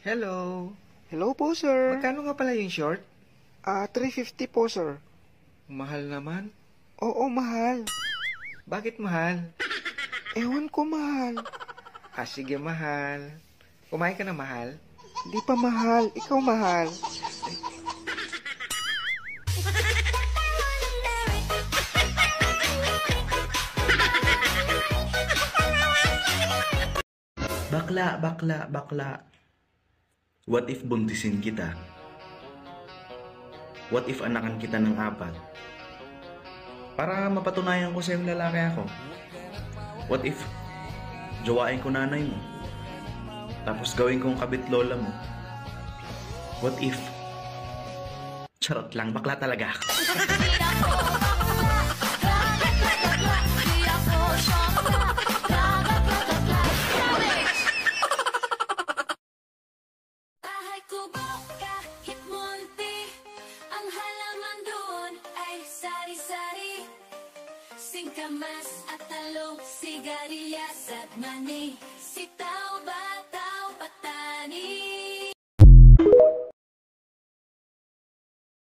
Hello. Hello po, sir. Magkano nga pala yung short? 350 po, sir. Mahal naman. Oo, mahal. Bakit mahal? Ewan ko, mahal. Sige, mahal. Kumain ka na, mahal? Hindi pa mahal. Ikaw mahal. Bakla, bakla, bakla. What if buntisin kita? What if anakan kita ng 4? Para mapatunayan ko sa'yong lalaki ako. What if jowain ko nanay mo? Tapos gawin kong kabit lola mo? What if? Charot lang, bakla talaga ako. Singkamas at talong, sigarilyas at mani, sitaw, bata,